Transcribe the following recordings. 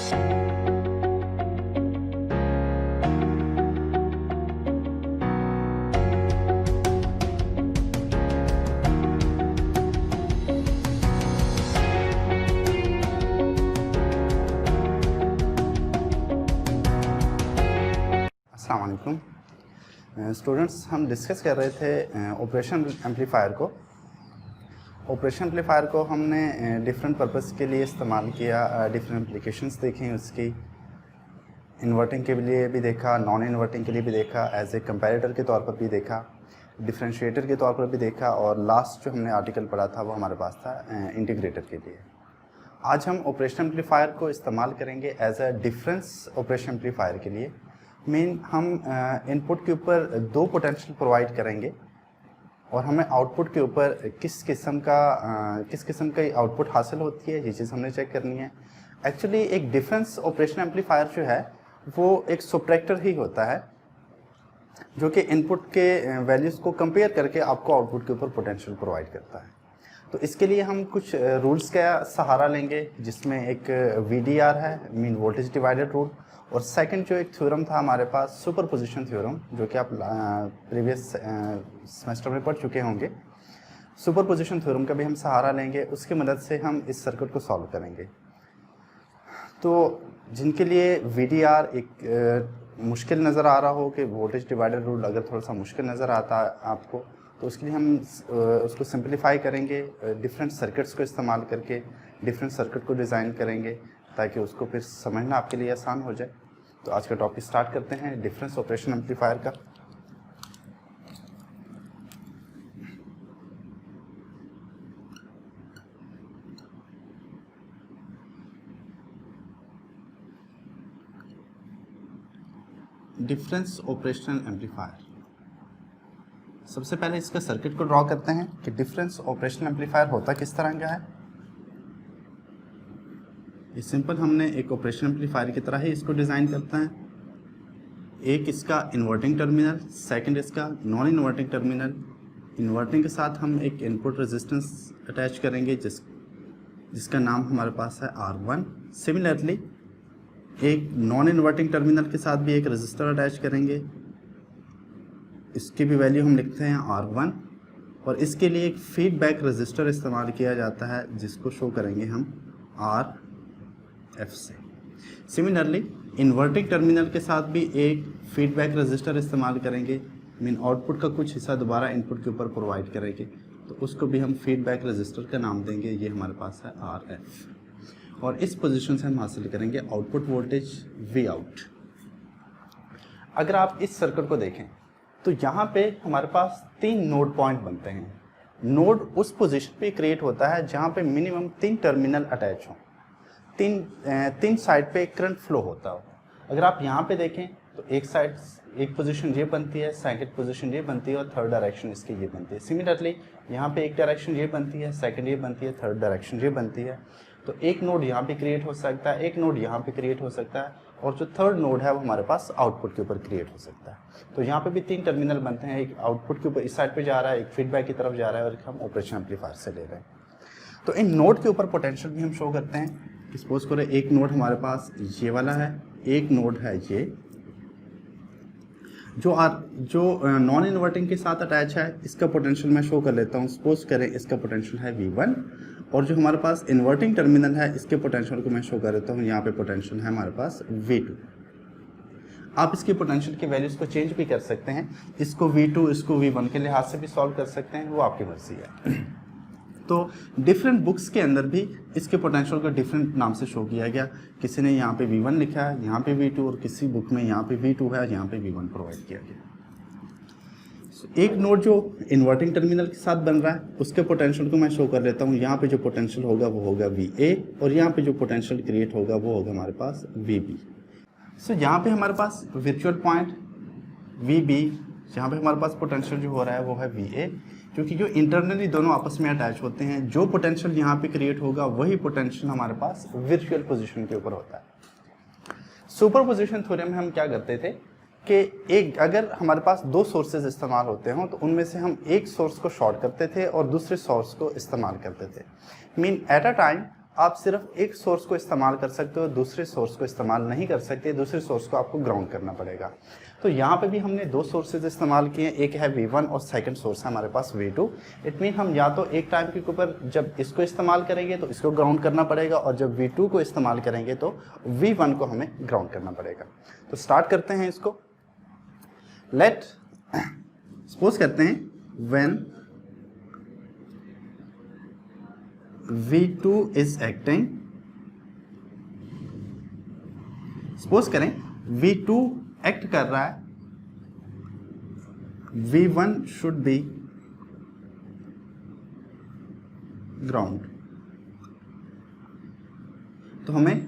अस्सलाम वालेकुम स्टूडेंट्स, हम डिस्कस कर रहे थे ऑपरेशन एम्पलीफायर को। ऑपरेशन एम्पलीफायर को हमने डिफरेंट पर्पस के लिए इस्तेमाल किया, डिफरेंट एप्लीकेशंस देखी उसकी। इन्वर्टिंग के लिए भी देखा, नॉन इन्वर्टिंग के लिए भी देखा, एज ए कंपैरेटर के तौर पर भी देखा, डिफरेंशिएटर के तौर पर भी देखा, और लास्ट जो हमने आर्टिकल पढ़ा था वो हमारे पास था इंटीग्रेटर के लिए। आज हम ऑपरेशन एम्पलीफायर को इस्तेमाल करेंगे as a difference operation amplifier के लिए। मेन हम इनपुट के ऊपर दो पोटेंशियल प्रोवाइड करेंगे और हमें आउटपुट के ऊपर किस किस्म का आउटपुट हासिल होती है, ये चीज़ हमने चेक करनी है। एक्चुअली एक डिफरेंस ऑपरेशन एम्पलीफायर जो है वो एक सब्ट्रैक्टर ही होता है जो कि इनपुट के वैल्यूज़ को कंपेयर करके आपको आउटपुट के ऊपर पोटेंशियल प्रोवाइड करता है। तो इसके लिए हम कुछ रूल्स का सहारा लेंगे, जिसमें एक VDR है, मीन वोल्टेज डिवाइडर रूल, और सेकंड जो एक थ्योरम था हमारे पास, सुपरपोजिशन थ्योरम, जो कि आप प्रीवियस सेमेस्टर में पढ़ चुके होंगे। सुपरपोजिशन थ्योरम का भी हम सहारा लेंगे, उसकी मदद से हम इस सर्किट को सॉल्व करेंगे। तो जिनके लिए VDR एक मुश्किल नज़र आ रहा हो कि वोल्टेज डिवाइडर रूल अगर थोड़ा सा मुश्किल नज़र आता है आपको, तो उसके लिए हम उसको सिंपलीफाई करेंगे, डिफरेंट सर्किट्स को इस्तेमाल करके डिफरेंट सर्किट को डिज़ाइन करेंगे ताकि उसको फिर समझना आपके लिए आसान हो जाए। तो आज का टॉपिक स्टार्ट करते हैं डिफरेंस ऑपरेशन एम्पलीफायर का। डिफरेंस ऑपरेशनल एम्पलीफायर, सबसे पहले इसका सर्किट को ड्रॉ करते हैं कि डिफरेंस ऑपरेशनल एम्पलीफायर होता किस तरह का है। ये सिंपल हमने एक ऑपरेशन एम्पलीफायर की तरह ही इसको डिज़ाइन करते हैं। एक इसका इन्वर्टिंग टर्मिनल, सेकंड इसका नॉन इन्वर्टिंग टर्मिनल। इन्वर्टिंग के साथ हम एक इनपुट रेजिस्टेंस अटैच करेंगे जिसका नाम हमारे पास है R1। सिमिलरली एक नॉन इन्वर्टिंग टर्मिनल के साथ भी एक रेजिस्टर अटैच करेंगे, इसकी भी वैल्यू हम लिखते हैं R1, और इसके लिए एक फीडबैक रेजिस्टर इस्तेमाल किया जाता है जिसको शो करेंगे हम RF से। सिमिलरली इन्वर्टिंग टर्मिनल के साथ भी एक फीडबैक रेजिस्टर इस्तेमाल करेंगे, मीन आउटपुट का कुछ हिस्सा दोबारा इनपुट के ऊपर प्रोवाइड करेंगे, तो उसको भी हम फीडबैक रेजिस्टर का नाम देंगे। ये हमारे पास है RF, और इस पोजीशन से हम हासिल करेंगे आउटपुट वोल्टेज Vout। अगर आप इस सर्किट को देखें तो यहाँ पे हमारे पास 3 नोड पॉइंट बनते हैं। नोड उस पोजीशन पे क्रिएट होता है जहाँ पे मिनिमम 3 टर्मिनल अटैच हों, तीन साइड पे करंट फ्लो होता हो। अगर आप यहाँ पे देखें तो एक पोजीशन ये बनती है, सेकंड पोजीशन ये बनती है, और थर्ड डायरेक्शन इसकी ये बनती है। सिमिलरली यहाँ पे एक डायरेक्शन ये बनती है, सेकंड ये बनती है, थर्ड डायरेक्शन ये बनती है। तो एक नोड यहाँ पे क्रिएट हो सकता है, एक नोड यहाँ पे क्रिएट हो सकता है, और जो थर्ड नोड है वो हमारे पास आउटपुट के ऊपर क्रिएट हो सकता है। तो यहाँ पे भी 3 टर्मिनल बनते हैं, एक आउटपुट के ऊपर इस साइड पे जा रहा है, एक फीडबैक की तरफ जा रहा है, और एक हम ऑपरेशन एम्पलीफायर से ले रहे हैं। तो इन नोड के ऊपर पोटेंशियल भी हम शो करते हैं। सपोज करें एक नोड हमारे पास ये वाला है, एक नोड है ये जो नॉन इन्वर्टिंग के साथ अटैच है, इसका पोटेंशियल मैं शो कर लेता हूँ। सपोज करें इसका पोटेंशियल है V1, और जो हमारे पास इन्वर्टिंग टर्मिनल है इसके पोटेंशियल को मैं शो कर देता हूँ। यहाँ पे पोटेंशियल है हमारे पास V2। आप इसकी पोटेंशियल की वैल्यूज़ को चेंज भी कर सकते हैं, इसको V2 इसको V1 के लिहाज से भी सॉल्व कर सकते हैं, वो आपकी मर्जी है। तो डिफरेंट बुक्स के अंदर भी इसके पोटेंशियल को डिफरेंट नाम से शो किया गया। किसी ने यहाँ पे V1 लिखा है, यहाँ पे V2, और किसी बुक में यहाँ पे V2 है, यहाँ पे V1 प्रोवाइड किया गया। एक नोड जो इन्वर्टिंग टर्मिनल के साथ बन रहा है उसके पोटेंशियल को मैं शो कर लेता हूँ। यहाँ पे जो पोटेंशियल होगा वो होगा VA, और यहाँ पे जो पोटेंशियल क्रिएट होगा वो होगा हमारे पास VB। सो यहाँ पे हमारे पास वर्चुअल पॉइंट VB, यहाँ पे हमारे पास पोटेंशियल जो हो रहा है वो है VA, क्योंकि जो इंटरनली दोनों आपस में अटैच होते हैं, जो पोटेंशियल यहाँ पे क्रिएट होगा वही पोटेंशियल हमारे पास वर्चुअल पोजीशन के ऊपर होता है। सुपरपोजिशन थ्योरम में हम क्या करते थे कि अगर हमारे पास 2 सोर्सेज इस्तेमाल होते हों तो उनमें से हम एक सोर्स को शॉर्ट करते थे और दूसरे सोर्स को इस्तेमाल करते थे। मीन एट अ टाइम आप सिर्फ एक सोर्स को इस्तेमाल कर सकते हो, दूसरे सोर्स को इस्तेमाल नहीं कर सकते, दूसरे सोर्स को आपको ग्राउंड करना पड़ेगा। तो यहाँ पे भी हमने दो सोर्सेज इस्तेमाल किए, एक है V1 और सेकंड सोर्स है हमारे पास V2। इट मीन हम या तो एक टाइम के ऊपर जब इसको इस्तेमाल करेंगे तो इसको ग्राउंड करना पड़ेगा, और जब V2 को इस्तेमाल करेंगे तो V1 को हमें ग्राउंड करना पड़ेगा। तो स्टार्ट करते हैं इसको। लेट सपोज करते हैं when V2 is acting, suppose करें V2 एक्ट कर रहा है, V1 शुड बी ग्राउंड। तो हमें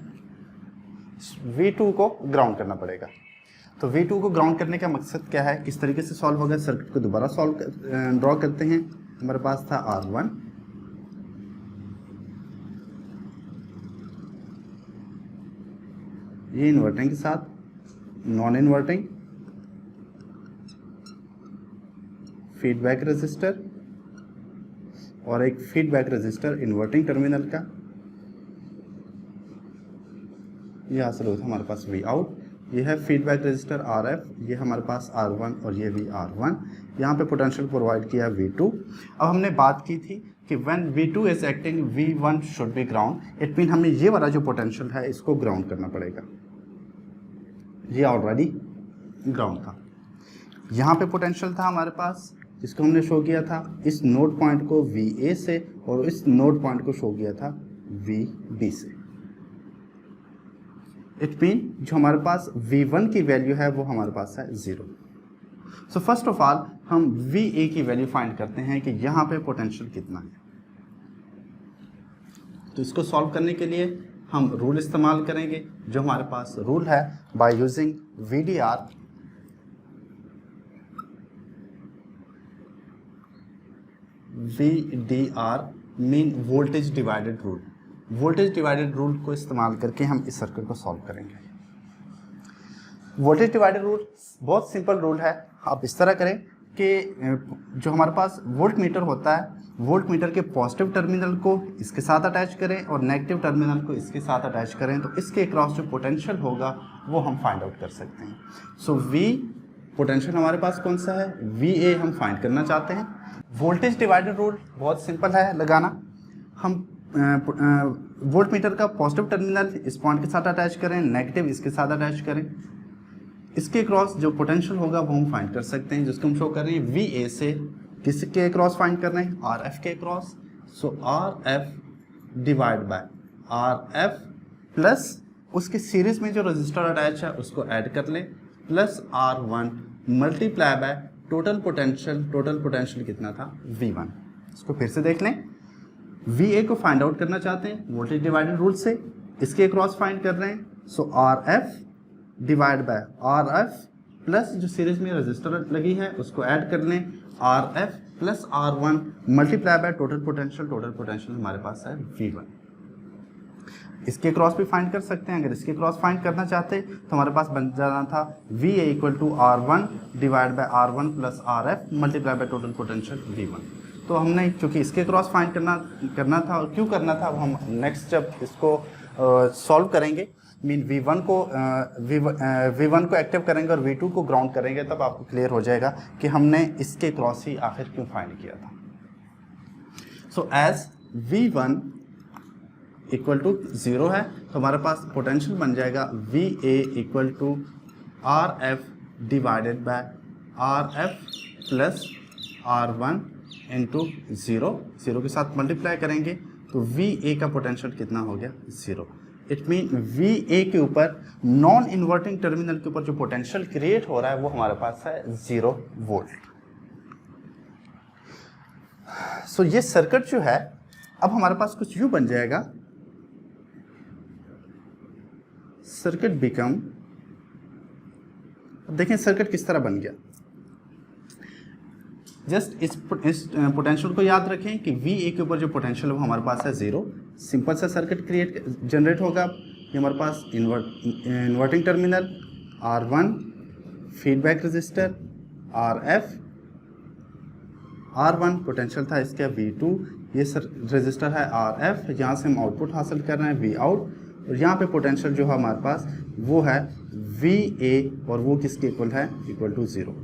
V2 को ग्राउंड करना पड़ेगा। तो V2 को ग्राउंड करने का मकसद क्या है, किस तरीके से सॉल्व होगा, सर्किट को दोबारा ड्रॉ करते हैं। हमारे पास था R1, ये इन्वर्टिंग के साथ नॉन इन्वर्टिंग, फीडबैक रेजिस्टर और एक फीडबैक रेजिस्टर इन्वर्टिंग टर्मिनल का, ये हासिल होता है हमारे पास V आउट। ये है फीडबैक रेजिस्टर RF, ये हमारे पास R1 और ये भी R1। यहाँ पे पोटेंशियल प्रोवाइड किया V2। अब हमने बात की थी कि when V2 is acting V1 should be ground. It mean हमें ये वाला जो पोटेंशियल है इसको ग्राउंड करना पड़ेगा। ये ऑलरेडी ग्राउंड था। यहाँ पे पोटेंशियल था हमारे पास जिसको हमने शो किया था इस नोड पॉइंट को VA से, और इस नोड पॉइंट को शो किया था VB से। इट मीन जो हमारे पास V1 की वैल्यू है वो हमारे पास है 0। सो फर्स्ट ऑफ ऑल हम VA की वैल्यू फाइंड करते हैं कि यहाँ पे पोटेंशियल कितना है। तो इसको सॉल्व करने के लिए हम रूल इस्तेमाल करेंगे। जो हमारे पास रूल है by using VDR, mean voltage divided rule. Voltage divided rule को इस्तेमाल करके हम इस सर्किट को सॉल्व करेंगे। वोल्टेज डिवाइडेड रूल बहुत सिंपल रूल है। आप इस तरह करें कि जो हमारे पास वोल्ट मीटर होता है, वोल्ट मीटर के पॉजिटिव टर्मिनल को इसके साथ अटैच करें और नेगेटिव टर्मिनल को इसके साथ अटैच करें, तो इसके अक्रॉस जो पोटेंशियल होगा वो हम फाइंड आउट कर सकते हैं। सो V पोटेंशियल हमारे पास कौन सा है, VA हम फाइंड करना चाहते हैं। वोल्टेज डिवाइडेड रूल बहुत सिंपल है लगाना। हम वोल्ट मीटर का पॉजिटिव टर्मिनल इस पॉइंट के साथ अटैच करें, नेगेटिव इसके साथ अटैच करें, इसके क्रॉस जो पोटेंशियल होगा वो हम फाइंड कर सकते हैं, जिसको हम शो कर रहे हैं VA से। किसके क्रॉस फाइंड कर रहे हैं, RF के cross. So RF divide by RF plus उसके सीरीज में जो रजिस्टर अटैच है उसको ऐड कर लें, plus R1 multiply by total potential कितना था, V1। इसको फिर से देख लें। VA को फाइंड आउट करना चाहते हैं वोल्टेज डिवाइडेड रूल से, इसके क्रॉस फाइंड कर रहे हैं। सो RF divide by RF plus जो सीरीज में रजिस्टर लगी है उसको ऐड कर लें, RF plus R1 multiply by total potential हमारे पास है V1। इसके क्रॉस भी फाइंड कर सकते हैं। अगर इसके क्रॉस फाइंड करना चाहते तो हमारे पास बन जाना था VA equal to R1 divide by R1 plus RF multiply by total potential V1। तो हमने चूँकि इसके क्रॉस फाइंड करना था, और क्यों करना था वो हम नेक्स्ट जब इसको सॉल्व करेंगे, मीन V1 को एक्टिव करेंगे और V2 को ग्राउंड करेंगे, तब आपको क्लियर हो जाएगा कि हमने इसके क्रॉस ही आखिर क्यों फाइंड किया था। So as V1 equal to 0 है तो हमारे पास पोटेंशियल बन जाएगा VA equal to RF divided by RF plus R1 into 0 के साथ मल्टीप्लाई करेंगे तो VA का पोटेंशियल कितना हो गया, 0। इट मीन VA के ऊपर नॉन इन्वर्टिंग टर्मिनल के ऊपर जो पोटेंशियल क्रिएट हो रहा है वो हमारे पास है 0 वोल्ट। सो ये सर्किट जो है अब हमारे पास कुछ यूं बन जाएगा, सर्किट बिकम, देखें सर्किट किस तरह बन गया। जस्ट इस पोटेंशियल को याद रखें कि VA के ऊपर जो पोटेंशियल है वो हमारे पास है 0। सिंपल सा सर्किट जनरेट होगा। ये हमारे पास inverting terminal R1 feedback resistor RF, R1 potential था इसका V2, ये रजिस्टर है आर एफ, यहाँ से हम आउटपुट हासिल कर रहे हैं वी आउट, और यहाँ पे पोटेंशियल जो है हमारे पास वो है वी ए, और वो किसके इक्वल है, इक्वल टू 0।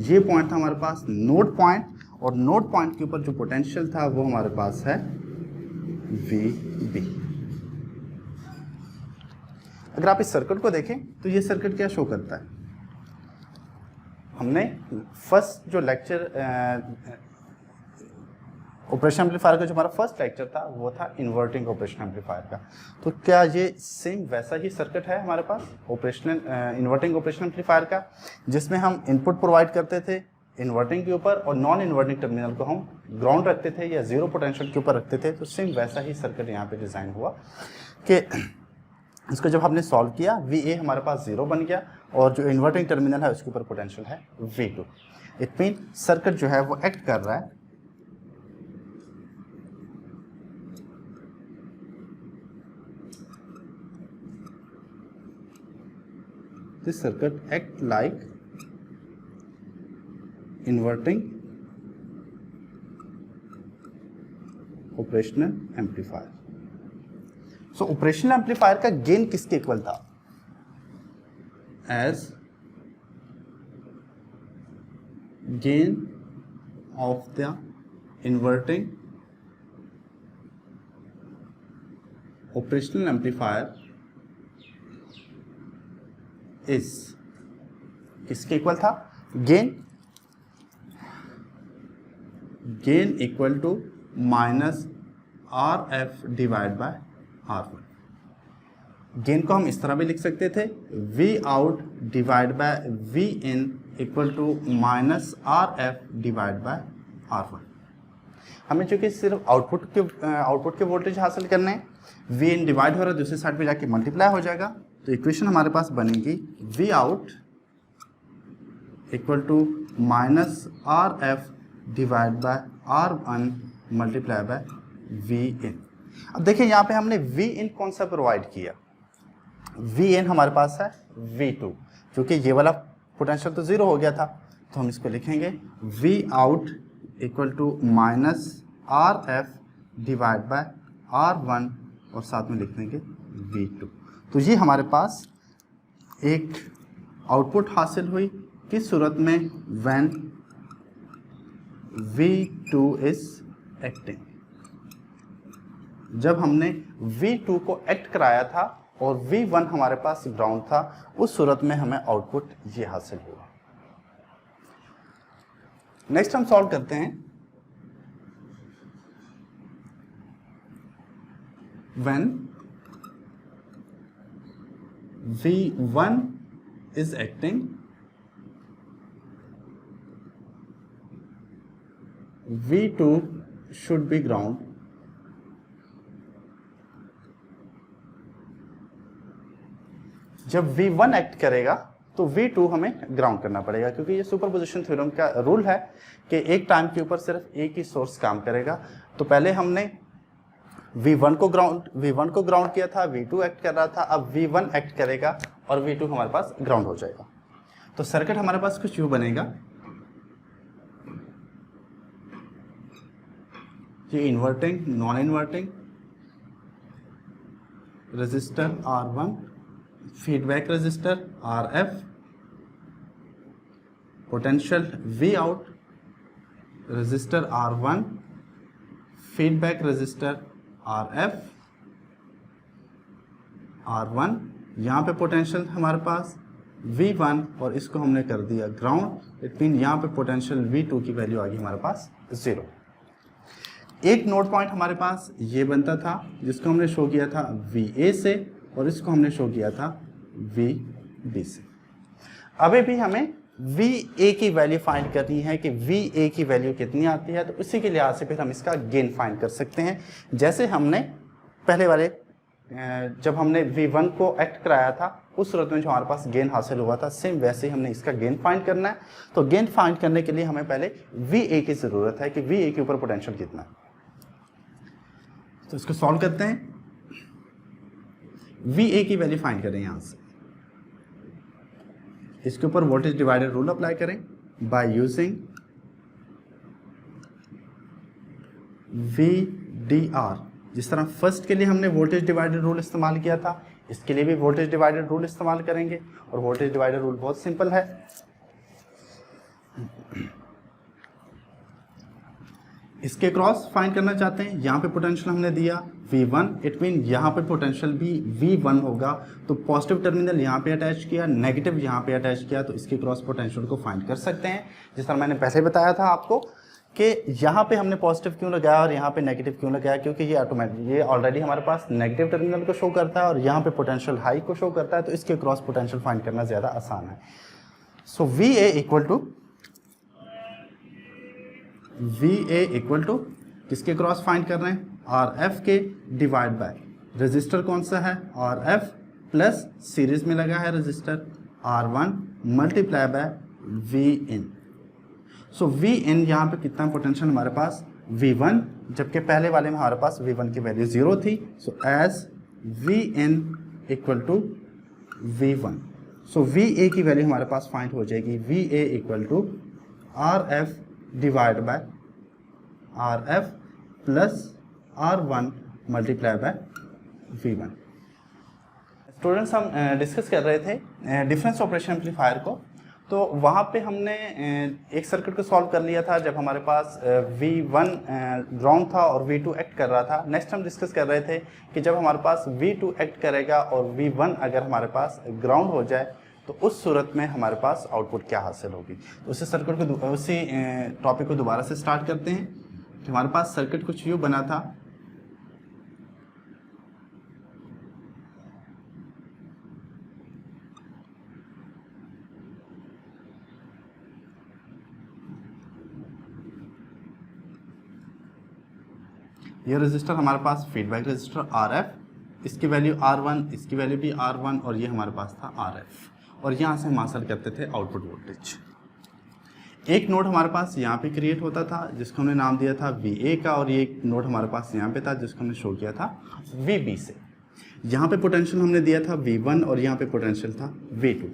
ये पॉइंट था हमारे पास नोड पॉइंट, और नोड पॉइंट के ऊपर जो पोटेंशियल था वो हमारे पास है वी बी। अगर आप इस सर्किट को देखें तो ये सर्किट क्या शो करता है, हमने फर्स्ट जो लेक्चर ऑपरेशन एम्पलीफायर का जो हमारा फर्स्ट लेक्चर था वो था इन्वर्टिंग ऑपरेशन एम्पलीफायर का। तो क्या ये सेम वैसा ही सर्किट है हमारे पास ऑपरेशनल इन्वर्टिंग ऑपरेशन एम्पलीफायर का, जिसमें हम इनपुट प्रोवाइड करते थे इन्वर्टिंग के ऊपर और नॉन इन्वर्टिंग टर्मिनल को हम ग्राउंड रखते थे या जीरो पोटेंशियल के ऊपर रखते थे। तो सेम वैसा ही सर्किट यहाँ पे डिज़ाइन हुआ कि इसको जब हमने सॉल्व किया वी ए हमारे पास 0 बन गया, और जो इन्वर्टिंग टर्मिनल है उसके ऊपर पोटेंशियल है V2। इट मीन सर्किट जो है वो एक्ट कर रहा है this circuit act like inverting operational amplifier. So operational amplifier का गेन किसके इक्वल था, as gain of the inverting operational amplifier is किसके इक्वल था, gain equal to minus R F divide by R1। Gain को हम इस तरह भी लिख सकते थे V out divide by V in equal to minus R F divide by R1। हमें चूंकि सिर्फ आउटपुट के वोल्टेज हासिल करने हैं, V इन डिवाइड हो रहा है दूसरी साइड पे जाके मल्टीप्लाई हो जाएगा, तो इक्वेशन हमारे पास बनेगी V out equal to minus R F divide by R1 multiply by V in. अब देखिए यहाँ पे हमने V इन कौन सा प्रोवाइड किया, V इन हमारे पास है V2, क्योंकि ये वाला पोटेंशियल तो 0 हो गया था, तो हम इसको लिखेंगे V out equal to minus R F divide by R1 और साथ में लिख देंगे V2। तो ये हमारे पास एक आउटपुट हासिल हुई किस सूरत में, व्हेन V2 इज एक्टिंग। जब हमने V2 को एक्ट कराया था और V1 हमारे पास ग्राउंड था, उस सूरत में हमें आउटपुट ये हासिल हुआ। नेक्स्ट हम सॉल्व करते हैं when V1 is acting, V2 should be ground. जब V1 एक्ट करेगा तो V2 हमें ग्राउंड करना पड़ेगा, क्योंकि ये सुपरपोजिशन थ्योरम का रूल है कि एक टाइम के ऊपर सिर्फ एक ही सोर्स काम करेगा। तो पहले हमने V1 को ग्राउंड किया था, V2 एक्ट कर रहा था, अब V1 एक्ट करेगा और V2 हमारे पास ग्राउंड हो जाएगा। तो सर्किट हमारे पास कुछ यूं बनेगा, ये inverting non inverting resistor R1, feedback resistor RF, potential V out, resistor R1, feedback resistor RF, R1, यहाँ पे पोटेंशियल हमारे पास V1 और इसको हमने कर दिया ग्राउंड। इट मीन यहाँ पे पोटेंशियल V2 की वैल्यू आ गई हमारे पास 0। एक नोड पॉइंट हमारे पास ये बनता था जिसको हमने शो किया था VA से, और इसको हमने शो किया था VB से। अभी भी हमें VA की वैल्यू फाइंड करनी है कि VA की वैल्यू कितनी आती है, तो उसी के लिहाज से फिर हम इसका गेन फाइंड कर सकते हैं। जैसे हमने पहले वाले जब हमने V1 को एक्ट कराया था उस सूरत में जो हमारे पास गेन हासिल हुआ था, सेम वैसे ही हमने इसका गेन फाइंड करना है। तो गेन फाइंड करने के लिए हमें पहले VA की ज़रूरत है कि VA के ऊपर पोटेंशियल कितना है। तो इसको सॉल्व करते हैं, VA की वैल्यू फाइंड करें। यहाँ से इसके ऊपर वोल्टेज डिवाइडर रूल अप्लाई करें बाय यूजिंग VDR। जिस तरह फर्स्ट के लिए हमने वोल्टेज डिवाइडर रूल इस्तेमाल किया था, इसके लिए भी वोल्टेज डिवाइडर रूल इस्तेमाल करेंगे। और वोल्टेज डिवाइडर रूल बहुत सिंपल है। इसके क्रॉस फाइंड करना चाहते हैं, यहाँ पे पोटेंशियल हमने दिया V1, इट मीन यहाँ पे पोटेंशियल भी V1 होगा। तो पॉजिटिव टर्मिनल यहाँ पे अटैच किया, नेगेटिव यहाँ पे अटैच किया, तो इसके क्रॉस पोटेंशियल को फाइंड कर सकते हैं। जिस तरह मैंने पहले बताया था आपको कि यहाँ पे हमने पॉजिटिव क्यों लगाया और यहाँ पे नेगेटिव क्यों लगाया, क्योंकि ये ऑलरेडी हमारे पास नेगेटिव टर्मिनल को शो करता है और यहाँ पे पोटेंशियल हाई को शो करता है, तो इसके क्रॉस पोटेंशियल फाइंड करना ज़्यादा आसान है। सो VA इक्वल टू किसके क्रॉस फाइंड कर रहे हैं, RF के डिवाइड बाय रजिस्टर कौन सा है, RF प्लस सीरीज में लगा है register R1 multiply by Vin। So Vin यहाँ पे कितना पोटेंशियल हमारे पास V1, जबकि पहले वाले में हमारे पास V1 की वैल्यू 0 थी। So as Vin equal to V1, so VA की वैल्यू हमारे पास फाइंड हो जाएगी VA equal to RF divide by RF plus R1 multiply by V1। Students, हम डिस्कस कर रहे थे डिफरेंस ऑपरेशन एम्पलीफायर को। तो वहाँ पे हमने एक सर्किट को सॉल्व कर लिया था जब हमारे पास V1 ग्राउंड था और V2 एक्ट कर रहा था। नेक्स्ट हम डिस्कस कर रहे थे कि जब हमारे पास V2 एक्ट करेगा और V1 अगर हमारे पास ग्राउंड हो जाए तो उस सूरत में हमारे पास आउटपुट क्या हासिल होगी। तो उसी सर्किट को उसी टॉपिक को दोबारा से स्टार्ट करते हैं कि हमारे पास सर्किट कुछ यूँ बना था। ये रजिस्टर हमारे पास फीडबैक रजिस्टर RF, इसकी वैल्यू R1, इसकी वैल्यू भी R1 और ये हमारे पास था RF। और यहाँ से हम हासिल करते थे आउटपुट वोल्टेज। एक नोड हमारे पास यहाँ पे क्रिएट होता था जिसको हमने नाम दिया था VA का, और ये एक नोड हमारे पास यहाँ पे था जिसको हमने शो किया था VB से। यहाँ पे पोटेंशियल हमने दिया था V1 और यहाँ पे पोटेंशियल था V2।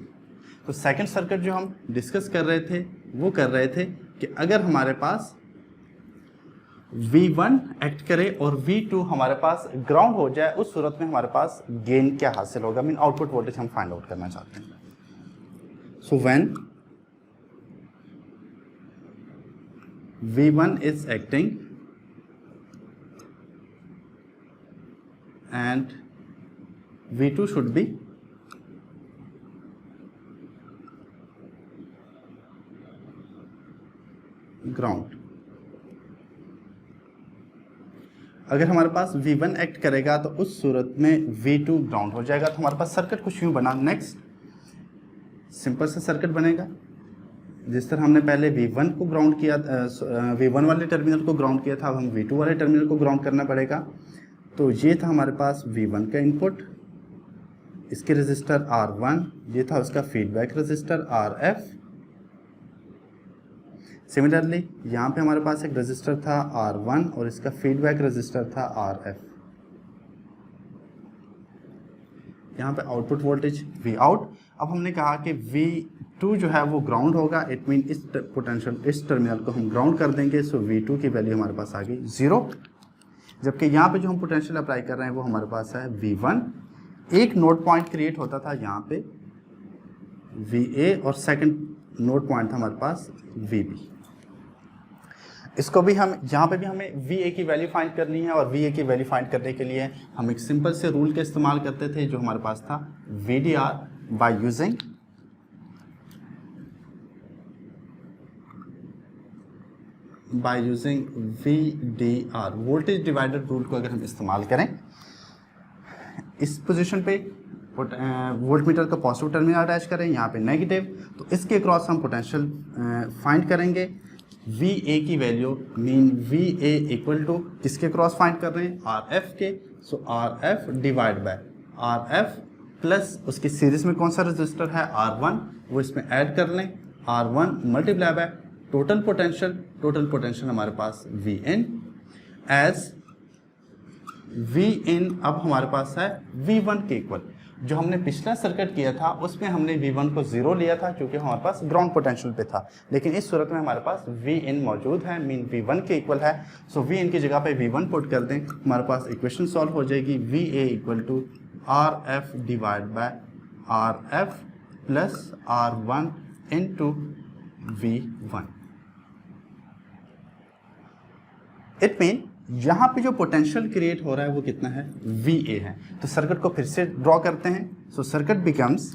तो सेकंड सर्किट जो हम डिस्कस कर रहे थे वो कर रहे थे कि अगर हमारे पास V1 एक्ट करे और V2 हमारे पास ग्राउंड हो जाए, उस सूरत में हमारे पास गेन क्या हासिल होगा, मीन आउटपुट वोल्टेज हम फाइंड आउट करना चाहते हैं। So when V1 is acting and V2 should be ground। अगर हमारे पास V1 एक्ट करेगा तो उस सूरत में V2 ग्राउंड हो जाएगा। तो हमारे पास सर्किट कुछ यूँ बना। नेक्स्ट सिंपल सा सर्किट बनेगा। जिस तरह हमने पहले V1 को ग्राउंड किया, V1 वाले टर्मिनल को ग्राउंड किया था, अब हम V2 वाले टर्मिनल को ग्राउंड करना पड़ेगा। तो ये था हमारे पास V1 का इनपुट, इसके रजिस्टर R1, ये था उसका फीडबैक रजिस्टर RF। सिमिलरली यहाँ पे हमारे पास एक रजिस्टर था R1 और इसका फीडबैक रजिस्टर था RF। यहाँ पे आउटपुट वोल्टेज Vout। अब हमने कहा कि V2 जो है वो ग्राउंड होगा, इट मीन इस पोटेंशियल इस टर्मिनल को हम ग्राउंड कर देंगे। सो V2 की वैल्यू हमारे पास आ गई 0, जबकि यहाँ पे जो हम पोटेंशियल अप्लाई कर रहे हैं वो हमारे पास है V1। एक नोड पॉइंट क्रिएट होता था यहाँ पे VA और सेकंड नोड पॉइंट था हमारे पास VB। इसको भी हम यहाँ पे भी हमें VA की वैल्यू फाइंड करनी है, और VA की वैल्यू फाइंड करने के लिए हम एक सिंपल से रूल का इस्तेमाल करते थे जो हमारे पास था VDR by using VDR voltage divider rule को अगर हम इस्तेमाल करें, इस पोजीशन पे वोल्टमीटर का पॉजिटिव टर्मिनल अटैच करें, यहाँ पे नेगेटिव, तो इसके क्रॉस हम पोटेंशियल फाइंड करेंगे। VA की value mean VA equal to किसके क्रॉस फाइंड कर रहे हैं, RF के। So RF divide by RF plus उसकी सीरीज में कौन सा रजिस्टर है R1, वो इसमें ऐड कर लें, R1 multiply by total potential हमारे पास Vn एज वी इन अब हमारे पास है V1 के इक्वल। जो हमने पिछला सर्किट किया था उसमें हमने V1 को 0 लिया था क्योंकि हमारे पास ग्राउंड पोटेंशियल पे था, लेकिन इस सूरत में हमारे पास V in मौजूद है, मीन V1 के इक्वल है। सो V in की जगह पे V1 पुट कर दें, हमारे पास इक्वेशन सॉल्व हो जाएगी। VA equal to RF divide by RF plus R1 into V1। It mean यहाँ पे जो पोटेंशियल क्रिएट हो रहा है वो कितना है, VA है। तो सर्किट को फिर से ड्रॉ करते हैं। सो सर्किट बिकम्स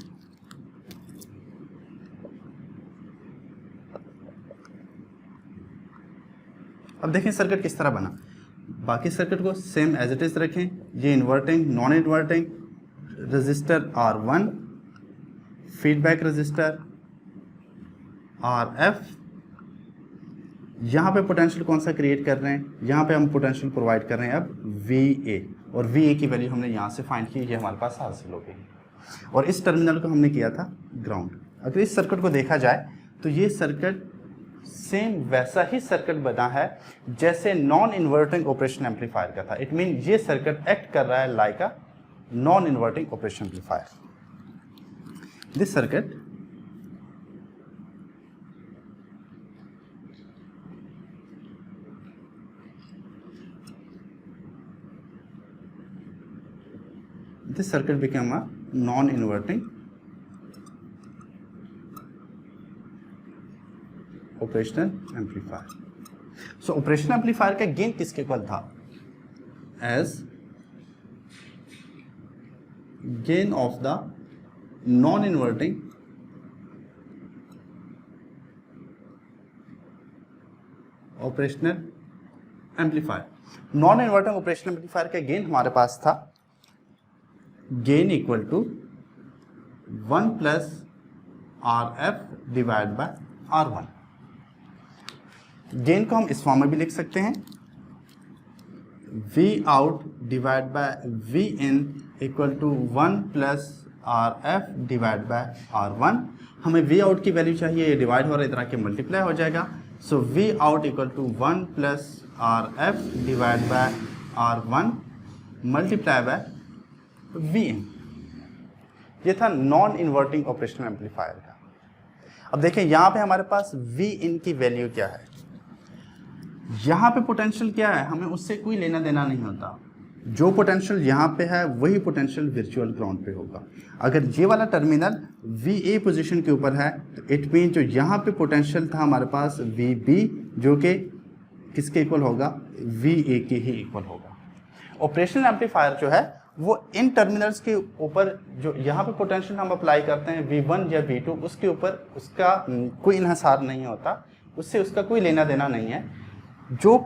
अब देखें सर्किट किस तरह बना। बाकी सर्किट को सेम एज इट इज रखें। ये inverting non inverting register R1, feedback register RF। यहाँ पे पोटेंशियल कौन सा क्रिएट कर रहे हैं, यहाँ पे हम पोटेंशियल प्रोवाइड कर रहे हैं अब VA, और VA की वैल्यू हमने यहाँ से फाइंड की, ये हमारे पास हासिल हो गई। और इस टर्मिनल को हमने किया था ग्राउंड। अगर इस सर्किट को देखा जाए तो ये सर्किट सेम वैसा ही सर्किट बना है जैसे नॉन इन्वर्टिंग ऑपरेशन एम्पलीफायर का था। इट मीन ये सर्किट एक्ट कर रहा है like a non inverting operation amplifier. This circuit became a non-inverting operational amplifier. So operational amplifier का गेन किसके इक्वल था, as gain of the non-inverting operational amplifier। non-inverting operational amplifier का gain हमारे पास था gain equal to 1 plus RF divide by R1। Gain को हम इस फॉर्म में भी लिख सकते हैं, V out divide by V in equal to 1 plus RF divide by R1। हमें V आउट की वैल्यू चाहिए, ये डिवाइड हो रहा है, इधर आके मल्टीप्लाई हो जाएगा। So V out equal to 1 plus RF divide by R1 multiply by Vin। ये था नॉन इन्वर्टिंग ऑपरेशनल एम्पलीफायर का। अब देखें यहाँ पे हमारे पास Vin की वैल्यू क्या है, यहाँ पे पोटेंशियल क्या है, हमें उससे कोई लेना देना नहीं होता। जो पोटेंशियल यहाँ पे है वही पोटेंशियल वर्चुअल ग्राउंड पे होगा। अगर ये वाला टर्मिनल VA पोजीशन के ऊपर है तो इट मीन जो यहाँ पे पोटेंशियल था हमारे पास VB, जो कि किसके इक्वल होगा, VA के ही इक्वल होगा। ऑपरेशनल एम्पलीफायर जो है वो इन टर्मिनल्स के ऊपर जो यहाँ पे पोटेंशियल हम अप्लाई करते हैं V1 या V2, उसके ऊपर उसका कोई इन्हिसार नहीं होता, उससे उसका कोई लेना देना नहीं है। जो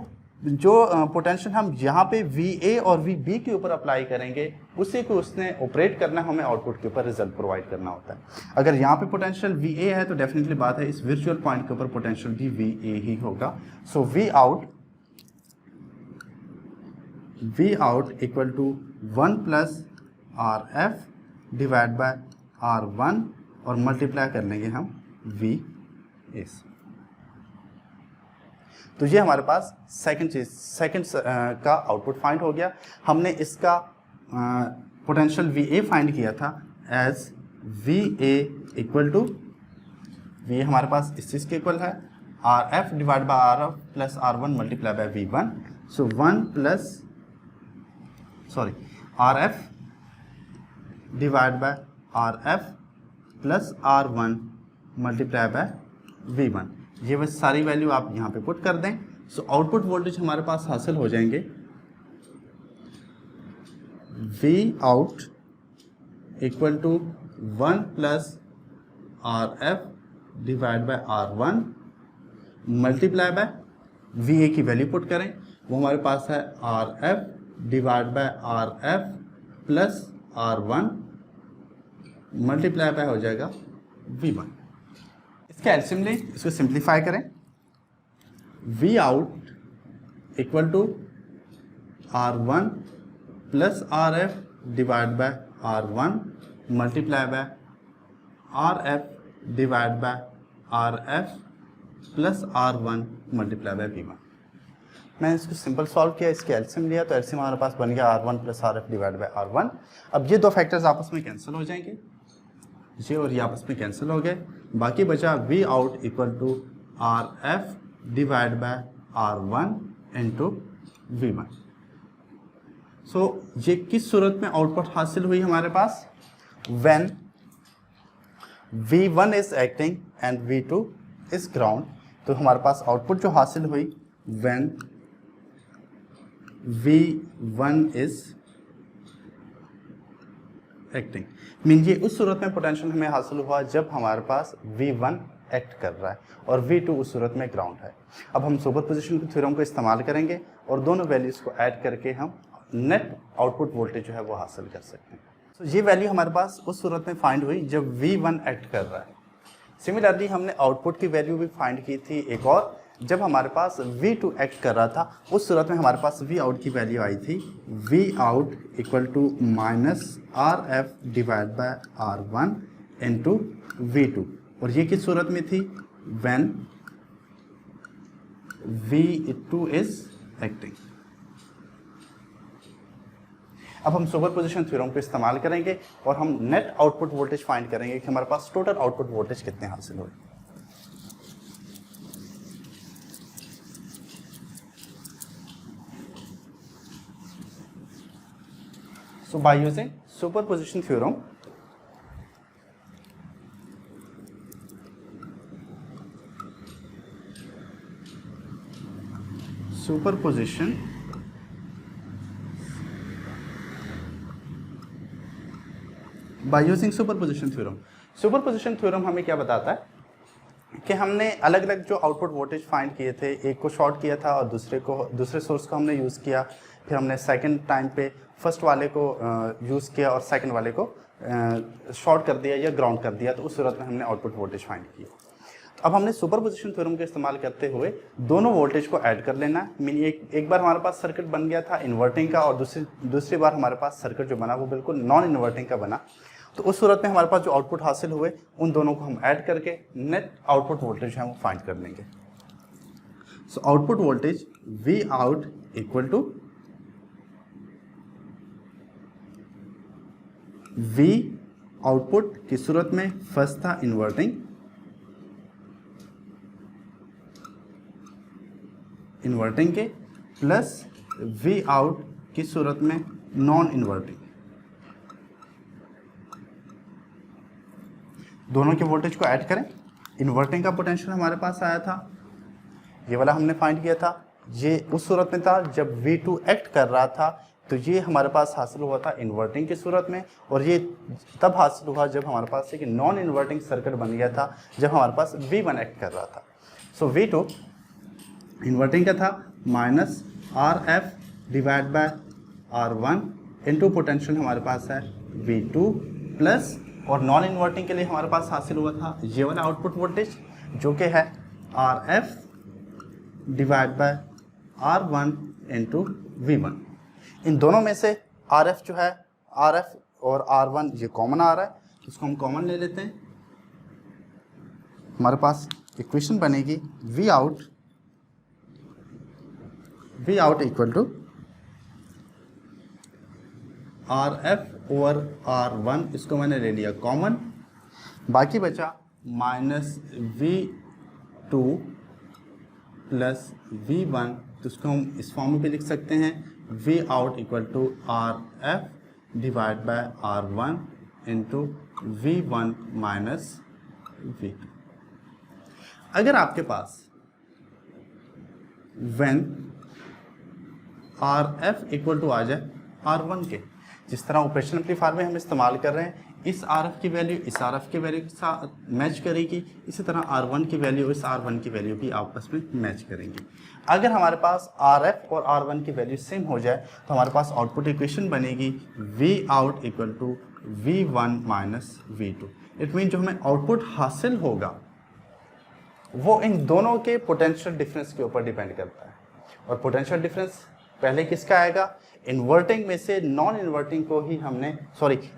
पोटेंशियल हम यहाँ पे VA और VB के ऊपर अप्लाई करेंगे उसी को उसने ऑपरेट करना, हमें आउटपुट के ऊपर रिजल्ट प्रोवाइड करना होता है। अगर यहाँ पे पोटेंशियल VA है तो डेफिनेटली बात है इस वर्चुअल पॉइंट के ऊपर पोटेंशियल भी VA ही होगा। So V out equal to 1 plus RF divide by R1 और मल्टीप्लाई कर लेंगे हम VS। तो ये हमारे पास सेकंड का आउटपुट फाइंड हो गया। हमने इसका पोटेंशियल VA फाइंड किया था as VA equal to, VA हमारे पास इस चीज़ के इक्वल है RF divide by RF plus R1 multiply by V1। So 1 plus RF divide by RF plus R1 multiply by V1। ये बस सारी वैल्यू आप यहाँ पे पुट कर दें। सो आउटपुट वोल्टेज हमारे पास हासिल हो जाएंगे V out equal to 1 plus RF divide by R1 multiply by VA की वैल्यू पुट करें, वो हमारे पास है RF divide by RF plus R1 multiply by हो जाएगा V1। इसका एलसीएम लें, इसको सिंप्लीफाई करें। V out equal to R1 plus RF divide by R1 multiply by RF divide by RF plus R1 multiply by V1। मैंने इसको simple solve किया, इसके एलसीएम लिया, तो एलसीएम हमारे पास बन गया R1 plus RF divide by R1। अब ये दो फैक्टर्स आपस में कैंसिल हो जाएंगे, ये और ये आपस में कैंसिल हो गए, बाकी बचा V out equal to RF divide by R1 into V1। So ये किस सूरत में आउटपुट हासिल हुई हमारे पास, when V1 is acting and V2 is ground. तो हमारे पास आउटपुट जो हासिल हुई when V1 is acting, mean ये उस सूरत में पोटेंशियल हमें हासिल हुआ जब हमारे पास V1 एक्ट कर रहा है और V2 उस सूरत में ग्राउंड है। अब हम सुपरपोजिशन के थ्योरम को इस्तेमाल करेंगे और दोनों वैल्यूज़ को ऐड करके हम नेट आउटपुट वोल्टेज जो है वो हासिल कर सकते हैं। तो ये वैल्यू हमारे पास उस सूरत में फाइंड हुई जब V1 एक्ट कर रहा है। सिमिलरली हमने आउटपुट की वैल्यू भी फाइंड की थी एक और, जब हमारे पास V2 एक्ट कर रहा था, उस सूरत में हमारे पास V आउट की वैल्यू आई थी V out equal to minus RF divide by R1 into V2, और ये किस सूरत में थी, व्हेन V2 इज एक्टिंग। अब हम सुपरपोजिशन थ्योरम को इस्तेमाल करेंगे और हम नेट आउटपुट वोल्टेज फाइंड करेंगे कि हमारे पास टोटल आउटपुट वोल्टेज कितने हासिल हुए। So by using superposition theorem, superposition theorem हमें क्या बताता है कि हमने अलग अलग जो आउटपुट वोल्टेज फाइंड किए थे, एक को शॉर्ट किया था और दूसरे सोर्स को हमने यूज़ किया, फिर हमने सेकंड टाइम पे फर्स्ट वाले को यूज़ किया और सेकंड वाले को शॉर्ट कर दिया या ग्राउंड कर दिया, तो उस सूरत में हमने आउटपुट वोल्टेज फाइंड किया। तो अब हमने सुपरपोजिशन थ्योरम का इस्तेमाल करते हुए दोनों वोल्टेज को ऐड कर लेना। मीन एक बार हमारे पास सर्किट बन गया था इन्वर्टिंग का और दूसरी बार हमारे पास सर्किट जो बना वो बिल्कुल नॉन इन्वर्टिंग का बना। तो उस सूरत में हमारे पास जो आउटपुट हासिल हुए उन दोनों को हम ऐड करके नेट आउटपुट वोल्टेज है वो फाइंड कर लेंगे। सो output voltage V out equal to V output की सूरत में फर्स्ट था इन्वर्टिंग के प्लस V आउट की सूरत में नॉन इन्वर्टिंग। दोनों के वोल्टेज को ऐड करें। इन्वर्टिंग का पोटेंशियल हमारे पास आया था, ये वाला हमने फाइंड किया था, ये उस सूरत में था जब V2 एक्ट कर रहा था, तो ये हमारे पास हासिल हुआ था इन्वर्टिंग की सूरत में, और ये तब हासिल हुआ जब हमारे पास एक नॉन इन्वर्टिंग सर्किट बन गया था, जब हमारे पास V1 एक्ट कर रहा था। सो V2 इन्वर्टिंग का था minus RF divide by R1 into potential हमारे पास है V2 प्लस, और नॉन इन्वर्टिंग के लिए हमारे पास हासिल हुआ था ये वाला आउटपुट वोल्टेज जो कि है RF divide by R1 into V1। इन दोनों में से RF जो है, RF और R1 ये कॉमन आ रहा है, इसको हम कॉमन ले लेते हैं। हमारे पास इक्वेशन बनेगी V out equal to RF over R1, इसको मैंने ले लिया कॉमन, बाकी बचा माइनस V2 प्लस V1, तो इसको हम इस फॉर्म में भी लिख सकते हैं V out equal to RF divide by R1 into V1 minus V2। अगर आपके पास व्हेन RF इक्वल टू आ जाए R1 के, जिस तरह ऑपरेशन एम्पलीफायर में हम इस्तेमाल कर रहे हैं, इस RF की वैल्यू इस RF की वैल्यू के साथ मैच करेगी, इसी तरह R1 की वैल्यू इस R1 की वैल्यू भी आपस में मैच करेंगी। अगर हमारे पास RF और R1 की वैल्यू सेम हो जाए तो हमारे पास आउटपुट इक्वेशन बनेगी V out equal to V1 minus V2। It mean जो हमें आउटपुट हासिल होगा वो इन दोनों के पोटेंशियल डिफरेंस के ऊपर डिपेंड करता है, और पोटेंशियल डिफरेंस पहले किसका आएगा, इन्वर्टिंग में से नॉन इन्वर्टिंग को ही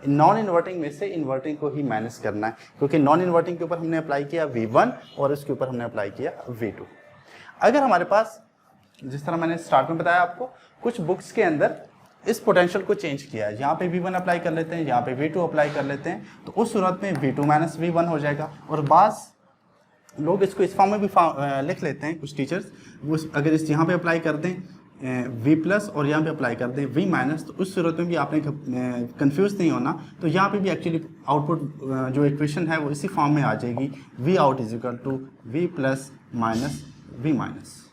नॉन इन्वर्टिंग में से इन्वर्टिंग को ही माइनस करना है, क्योंकि नॉन इन्वर्टिंग के ऊपर हमने अप्लाई किया V1 और इसके ऊपर हमने अप्लाई किया V2। अगर हमारे पास जिस तरह मैंने स्टार्ट में बताया आपको, कुछ बुक्स के अंदर इस पोटेंशियल को चेंज किया है। यहाँ पे V1 अप्लाई कर लेते हैं, यहाँ पे V2 अप्लाई कर लेते हैं, तो उस सूरत में V2 माइनस V1 हो जाएगा। और बास लोग इसको इस फॉर्म में भी लिख लेते हैं, कुछ टीचर्स वो अगर इस यहाँ पे अप्लाई कर दें V प्लस और यहाँ पे अप्लाई कर दें V माइनस, तो उस सूरत में भी आपने कंफ्यूज नहीं होना। तो यहाँ पे भी एक्चुअली आउटपुट जो इक्वेशन है वो इसी फॉर्म में आ जाएगी, V out is equal to V plus minus V minus.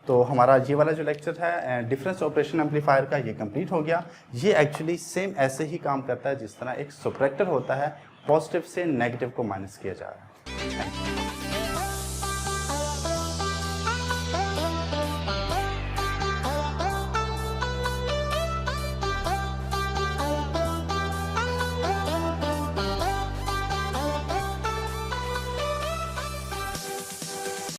तो हमारा ये वाला जो लेक्चर है डिफरेंस ऑपरेशन एम्पलीफायर का, ये कंप्लीट हो गया। ये एक्चुअली सेम ऐसे ही काम करता है जिस तरह एक सब्ट्रैक्टर होता है, पॉजिटिव से नेगेटिव को माइनस किया जा रहा है।